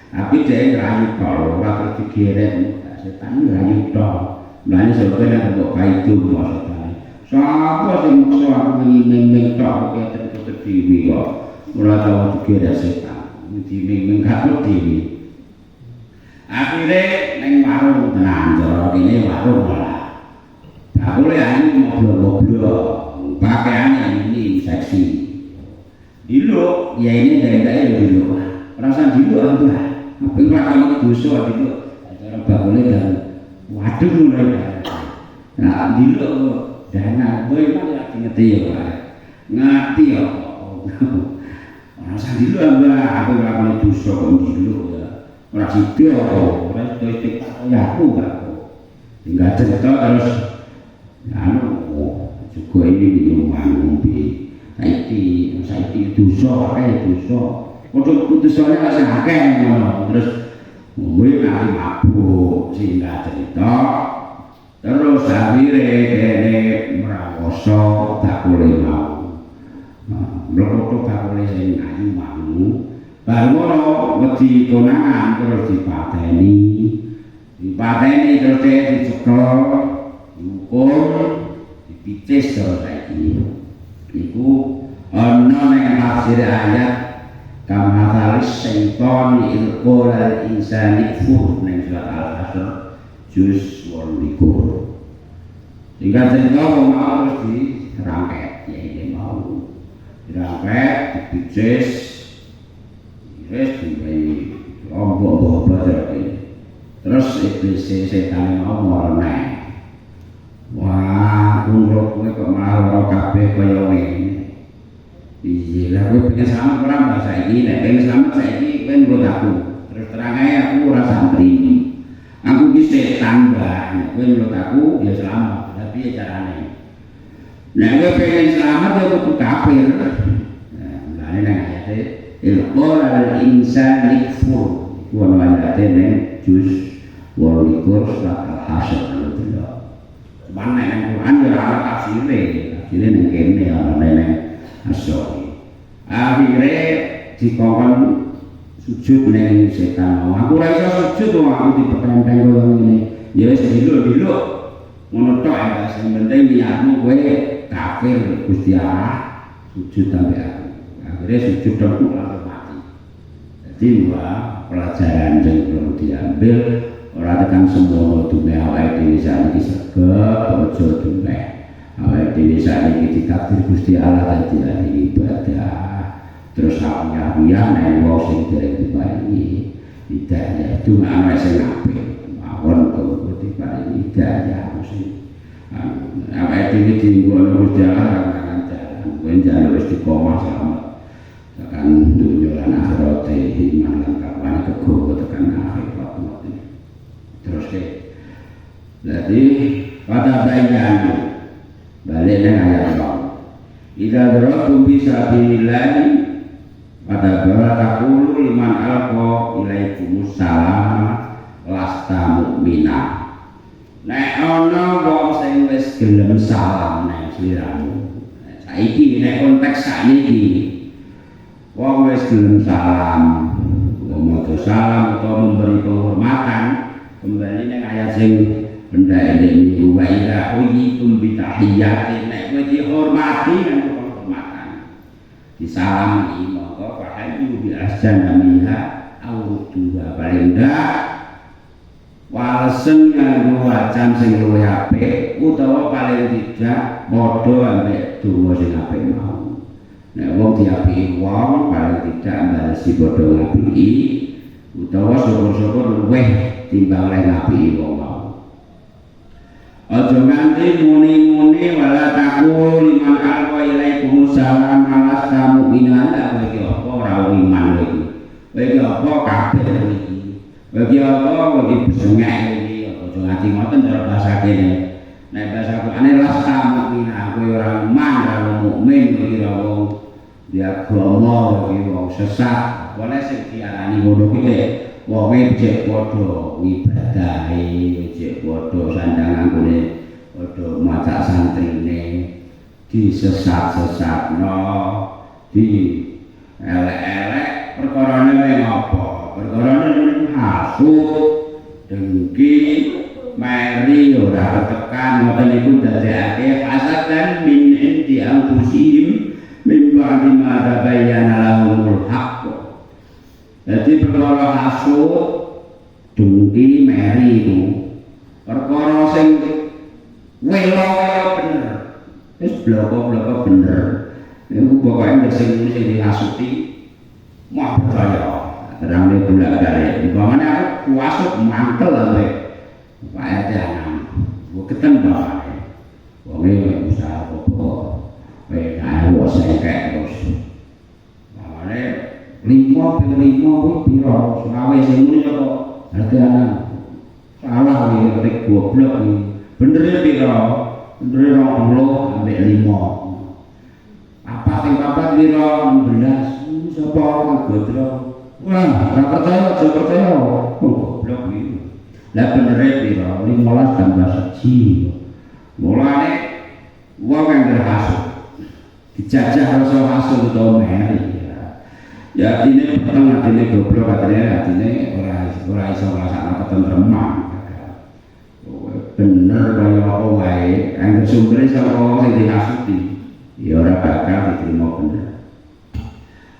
Tapi dhek rayu tok, ora terus digeret setan rayu tok. Mulane sampe nek kok kaitu maksudane. Sapa sing maksa aku ngiming tok kok terus dhewe kok. Ora tau digeret setan. Diming kabeh dhewe. Akhire ning warung tenan cara kene warung malah. Bakule anu mobil-mobil pakaiane ini seksi. Dilo ya ini dari dilo. Perasaan dilo apa? Apa kalau dosa dilo. Cara bakule dan waduh mulai. Nah dilo dana boy malah ngerti ya. Ngerti ya. Rasa dulu apa melakukan dosa kok dulu ya. Ora sida ora istighfar ya aku gak. Tinggal cerita terus anu juga ini ngombe. Saiki dosa kae dosa. Padha dosane kasih akeh ngono. Terus ngombe nang mabuk singkat cerita. Terus akhire dene mrawoso tak boleh mau. Mlebu bakule sing ayu mau. Bar ngono wedi konangan terus dipateni. Dipateni terus dicekel, diukur, dipicis terus saiki. Iku ana ning tafsir ayat kamasalis syaitan ilqala insani kfur ning surat Al-Asr juz 28. Singkat cerita wong mau terus dirangket ya iki mau. Dirapet, dipicis, diiris, diberi lombok terus iblis setan mau warna. Wah, kulo kowe kok malah ora kabeh kaya ngene. Iya, lah kowe pengen selamat ora mbak saiki, nek pengen selamat saiki kowe nurut aku. Terus terang ae aku ora santri. Aku ki setan, Mbak. Kowe nurut aku ya selamat. Lah piye carane? Nek kowe pengen selamat ya kudu kafir. Nah, mulane nang ayate ilqala al-insani kfur. Iku ana ayate ning juz 28 surat Al-Hasyr. Mana yang Quran ya ada tafsirnya, tafsirnya ning kene ana ning As-Sahih. Akhire dikon sujud ning setan. Aku ora iso sujud wong aku dipetenteng koyo ngene. Ya wis dilo-dilo ngono tok ya, sing penting niatmu kowe kafir Gusti Allah sujud sampe aku. Akhirnya sujud tok langsung mati. Jadi pelajaran yang perlu diambil ora tekan semua dunia awake dhewe sakniki sregep aja dunia awake dhewe sakniki ditakdir Gusti Allah dadi ibadah terus awiyah nek wong sing dereng diparingi hidayah itu ana sing apik mawon kok diparingi hidayah sing awake dhewe dienggo Gusti Allah kan jalan kowe njaluk istiqomah selamat tekan dunya lan akhirat iman lan takwa kegowo tekan akhirat ngoten terus jadi pada bayan balik nang ayat ida daratum bi sabilillahi pada barakulu liman alqa ilaikumus salam lasta mukmina nek ana wong sing wis gelem salam nang sliramu saiki nek konteks sakniki wong wis gelem salam ngomong salam atau memberi penghormatan kembali nang ayat sing benda ini wa ila uyitum bi tahiyyati nek kowe dihormati kan penghormatan disalami monggo fahayu bi ahsana minha au dua paling ndak walesen nganggo wacan sing luwih apik utawa paling tidak padha ambek donga sing apik mau nek wong diapiki wong paling tidak mbalesi padha ngapiki utawa syukur-syukur luwih timbang lek ngapiki wong mau aja nganti muni-muni wala takul liman alqa ilaikum salam malas kamu minana kowe iki apa ora iman kowe iki apa kabeh iki bagi apa bagi besengek iki aja nganti ngoten cara bahasa kene nek bahasa Qur'ane las kamu minana kowe ora iman ora mukmin iki ora wong dia agama iki wong sesat boleh sing diarani ngono kuwi wonge jek padha ibadahe jek padha sandangan kene padha maca santrine disesat-sesatno di elek-elek perkarane wae apa perkarane hasud dengki meri ora tekan ngoten niku dadekake hasadan min indi anfusihim min ba'di ma tabayyana lahumul haqq. Jadi perkara hasud, dengki, meri itu perkara sing welo-welo bener. Wis bloko-bloko bener. Niku pokoke sing dihasuti mau percaya. Terang bolak-balik. Umpamane aku kuasut mantel ae. Pak RT anak. Gua ketemu wonge usaha apa. Ayo sengkek terus. Mamane 5 kuwi piro? Selawe sing muni apa? Hargane. Salah iki ketik goblok iki. Bener piro? Bener 20 ambek 5. Apa sing papat piro? 16. Sapa godro? Wah, ora percaya aja percaya. Goblok iki. Lah bener piro? 15 tambah 1. Mulane wong kang berhasut dijajah rasa hasud utawa meri ya artine peteng artine goblok artine ora iso ngrasakno ketentreman bener kaya apa wae angger sumbere saka sing dihasuti ya ora bakal diterima bener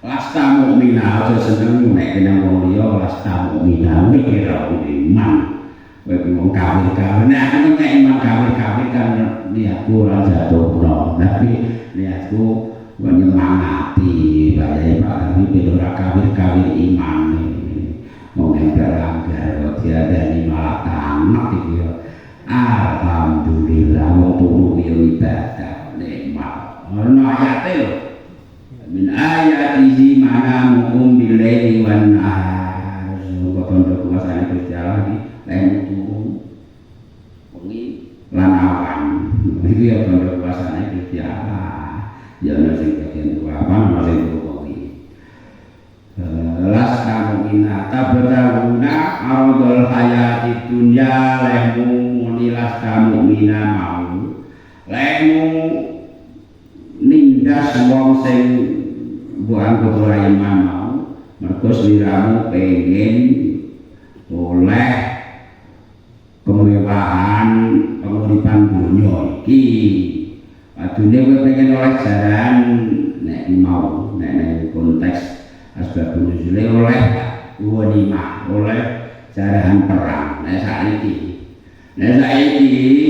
lasta mukminah aja seneng nek kena wong liya lasta mukminah mikir iman kowe wong kafir-kafir nek aku nek iman kafir-kafir kan niatku ora jatuh tapi niatku menyemangati bae Pak iki ora kafir-kafir iman mau langgar tiadani malah tamak iki alhamdulillah wong turu ibadah nikmat ono ayate lho min ayatihi manamukum billaili wan nahar kok tondo kuasane Gusti Allah iki lain turu wengi lan awan iki ya tondo kuasane Gusti Allah ya ana sing bagian awan ana sing wengi las kamina tabdaluna ardul hayati dunya lemu nilas kamina mau lemu nindas wong sing buang kebelah iman mau mergo sliramu pengen oleh kemewahan penguripan dunia iki padune kowe pengen oleh jaran nek mau nek konteks asbab nuzule oleh ghanimah oleh jarahan perang nek saiki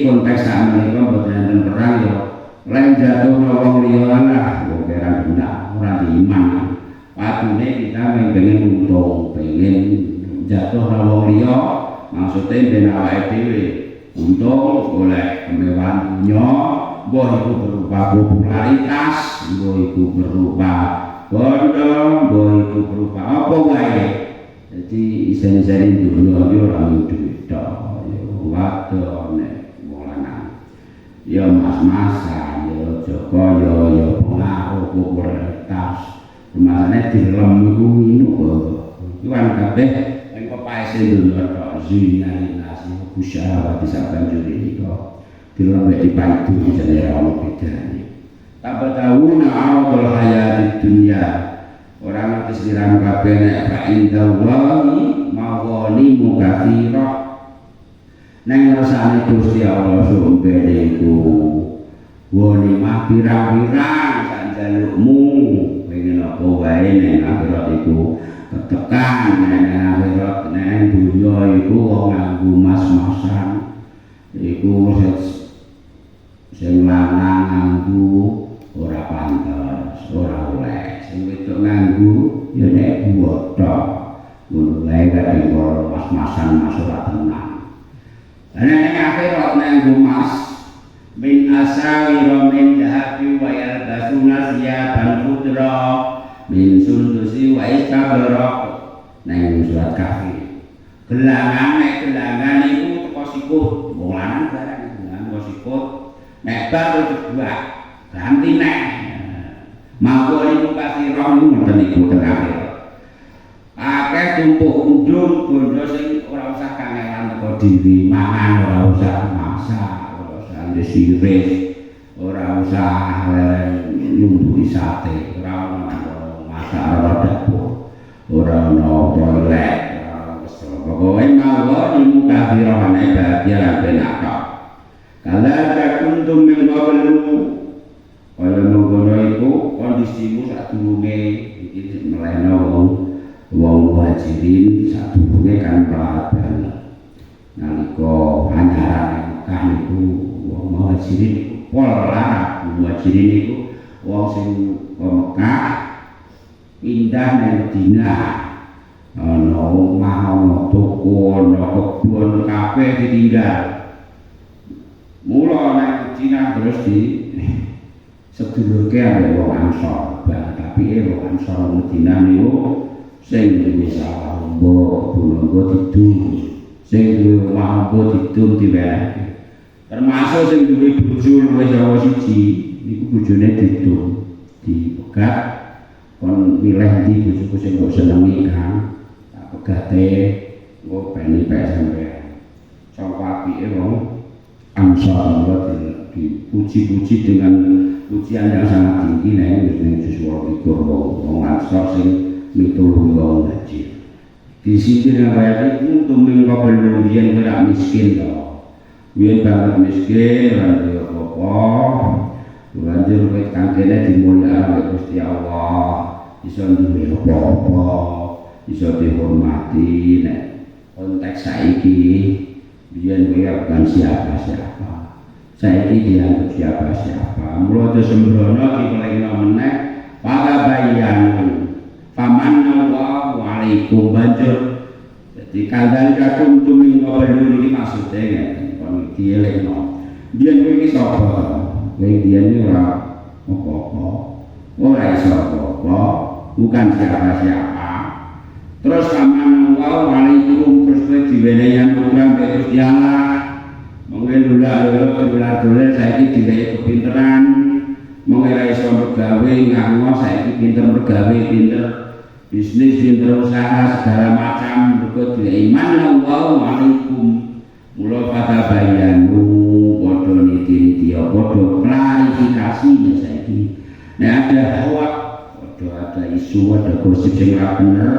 konteks sakmenika mboten enten perang ya lain jatuh wong liya lah kok ora benar ora iman patune kita pengen untung pengen jatuh wong liya maksudnya ben awake dhewe untung oleh kemewahan dunya mbah iku berupa popularitas mbah iku berupa bondo mbok iku berupa apa wae. Jadi isen-isen dunya yo ora duwe tok yo wadone wong lanang. Ya mas-masan yo Joko yo pengaruh popularitas. Rumahane dilem iku iwan kabeh ing pepaese dunya tok zina nasi usaha bisa banjuri iku. Dilem dipantu jenenge ono bedane. Tabadawuna awal hayat dunya. Orang ngerti sirang kabeh nek fa indallahi maghanimu katsira. Nang rasane Gusti Allah sumpene iku ghanimah pirang-pirang sak jalukmu pengen apa wae ning akhirat iku ketekan ning akhirat ning dunya iku wong nganggo mas-masan iku sing lanang nganggo ora pantes ora oleh sing wedok nganggo ya nek buwata mulai dari mas-masan masuk tenang ana ning akhirat nganggo mas min asawira min dhahabi wa yalbasuna siyaban khudra min sundusi wa istabrak nang surat Kahfi gelangan iku teko sikut wong lanang barang teko sikut nek baru kedua ganti nek mangko iku kasih roh ngoten iku tengah akeh tumpuk undung bondo sing ora usah kangelan teko diri mangan ora usah masak siris ora usah nyumbuhi sate ora ono masak ora dapur ora ono toilet ora kesel pokoke mawon ilmu kafirane bahagia lan penak kala kuntum min qablu kaya ngono iku kondisimu sadurunge iki melehno wong muhajirin sadurunge kan prahat banget nalika anyaran Mekah niku muhajirin iku pola muhajirin iku wong sing Mekah pindah nang Madinah ana omah ana toko ana kebon kabeh ditinggal mula nang Madinah terus di sedulurke ambek wong Ansor tapi wong Ansor Madinah niku sing wis mbok mbok didum sing omah mbok didum diwerake termasuk sing duwe bojo luwih saka siji niku bojone ditung dipegat kon milih ndi bojoku sing mbok senengi kan tak pegate engko ben pek sampean sapa apike wong Ansor dipuji-puji dengan pujian yang sangat tinggi ning siswa iku wong Ansor sing mitulungi wong haji di sini dengan bayar itu tuming kabel yen ora miskin to yen banget miskin ora duwe apa-apa lanjut wit kangkene dimulyakake Gusti Allah iso duwe apa-apa iso dihormati nek konteks saiki biyen kowe bukan siapa-siapa saiki dianggap siapa-siapa mula aja sembrono dipelehno meneh para bayan paman wa alaikum banjur jadi kadang kadang tuming kabelu iki maksude kon dielehno biyen kowe iki sapa kowe biyen ora apa-apa ora iso apa-apa bukan siapa-siapa terus paman wa alaikum terus kowe diwenehi anugerah Gusti Allah mungkin dolar saiki diwenehi kepinteran mung ora iso mergawe nganggo saiki pinter mergawe pinter bisnis pinter usaha segala macam berikut iman Allah alaikum mula pada bayanu padha niti padha klarifikasi ya saiki nek ada hoak padha ada isu ada gosip sing ora bener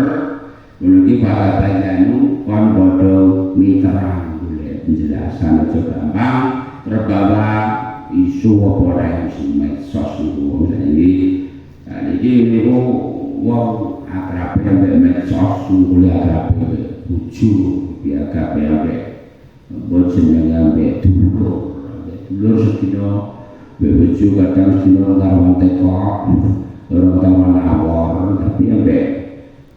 mungkin pada bayanu kon padha miterang golek penjelasan aja gampang terbawa isu apa ora isu medsos niku iki niku wong akrabe ambek medsos kuliah akrabe bojo biagabe ambek bojo ambek dulur sedina bojo kadang sedina karo teko ora tawon awor tapi ambek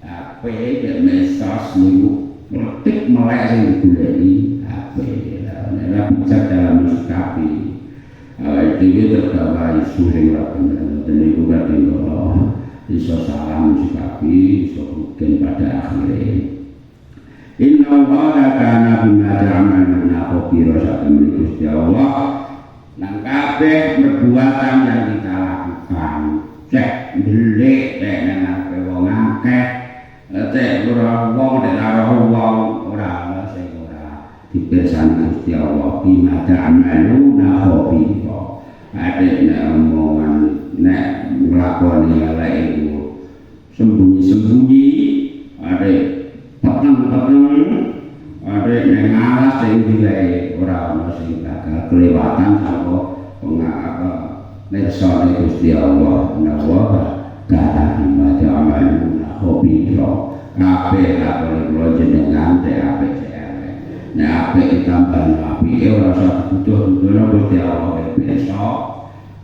HP ambek medsos niku ngerti melek sing digoleki HP nek bijak dalam sikapi dhewe terbawa isu sing ora bener niku kadang iso salam sikapi iso mungkin pada akhirnya. Inna Allah kana bima ta'maluna khabira satemene Gusti Allah nang kabeh perbuatan yang kita lakukan cek ndelik nek nang wong akeh cek ora wong nek ora wong ora ana sing ora dipirsani Gusti Allah bima ta'maluna khabira ade nek omongan nek nglakoni elek iku sembunyi-sembunyi ade peteng-peteng ada yang ngalas sing digawe ora ana sing bakal kelewatan saka pengapa mirsane Gusti Allah menawa kana dimaca amaluna khabira kabeh lakone kula jenengan teh apik elek nek apik ditambah apike ora usah butuh-butuh Gusti Allah pirsa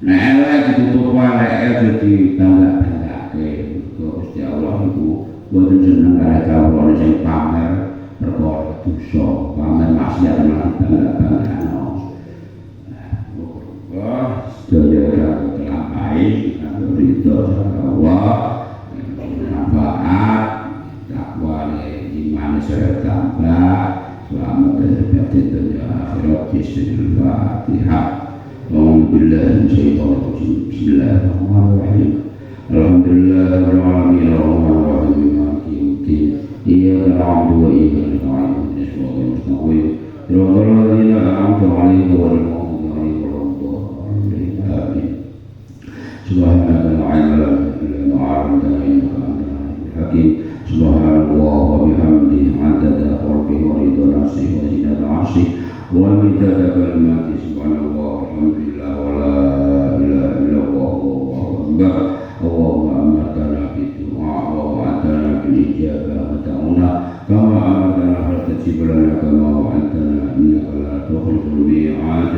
nek elek ditutup elek dadi bangga-banggake Gusti Allah iku boten seneng karo kawula sing pamer perkara dosa, pamer maksiat lan bangga-banggano. Wah, sedaya kelampahe ridho Allah, manfaat, takwane iman serta tambah, selamat dari dunia akhirat Bismillahirrahmanirrahim. Alhamdulillah, Bismillahirrahmanirrahim. Alhamdulillah, Alhamdulillah, إياك نعبد وإياك نستعين اهدنا الصراط المستقيم صراط الذين أنعمت عليهم غير المغضوب عليهم ولا الضالين آمين سبحانك لا علم لنا إلا ما علمتنا إنك أنت العليم الحكيم سبحان الله وبحمده عدد خلقه ورضا نفسه وزنة عرشه ومداد كلماته سبحان الله والحمد لله ولا إله إلا الله والله أكبر اللهم أمرتنا بالدعاء ووعدتنا بالإجابة وتعونا كما أمرتنا فاستجب لنا كما وعدتنا إنك لا تخلف الميعاد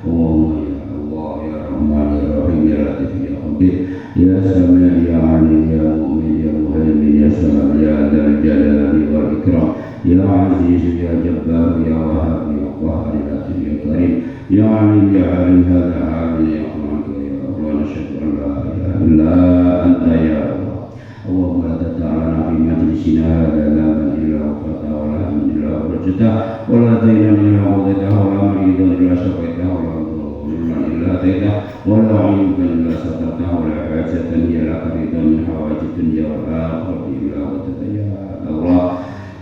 اللهم يا الله يا رحمن يا رحيم يا لطيف يا خبير يا سميع يا عليم يا مؤمن يا مهيمن يا سلام يا ذا الجلال والإكرام يا عزيز يا جبار يا وهاب يا قهار يا لطيف يا كريم يا عليم يا عليم هذا عالم يا رحمن يا رب ونشهد أن لا إله إلا أنت يا الله اللهم لا تدع لنا في مجلسنا هذا ذنبا إلا غفرته ولا هما إلا فرجته ولا دينا إلا قضيته ولا مريضا إلا شفيته ولا ضرورا إلا أتيته ولا عيبا إلا سترته ولا حاجة هي لك رضا من حوائج الدنيا والآخرة إلا قضيتها يا الله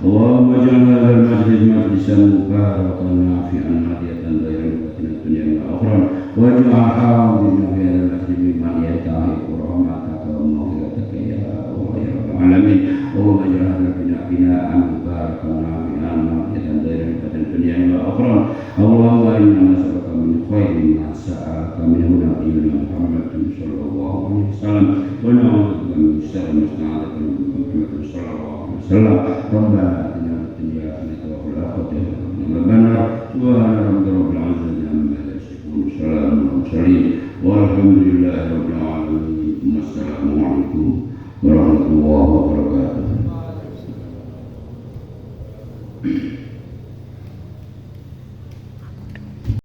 اللهم اجعل هذا المجلس مجلسا مباركا نافعا هادية غير فتنة الدنيا والآخرة واجعل حاضرنا في هذا المجلس ممن يستحق رحمتك ومغفرتك يا الله يا رب العالمين اللهم اجعل هذا بناء مباركا نافعا هادية غير فتنة الدنيا والآخرة اللهم إنا نسألك من خير ما سألك منه نبينا محمد صلى الله عليه وسلم ونعوذ بك من شر ما استعاذك من محمد صلى الله عليه وسلم ربنا آتنا في الدنيا حسنة وفي الآخرة حسنة ربنا سبحان ربك رب العزة عما يصفون وسلام على المرسلين والحمد لله رب العالمين والسلام عليكم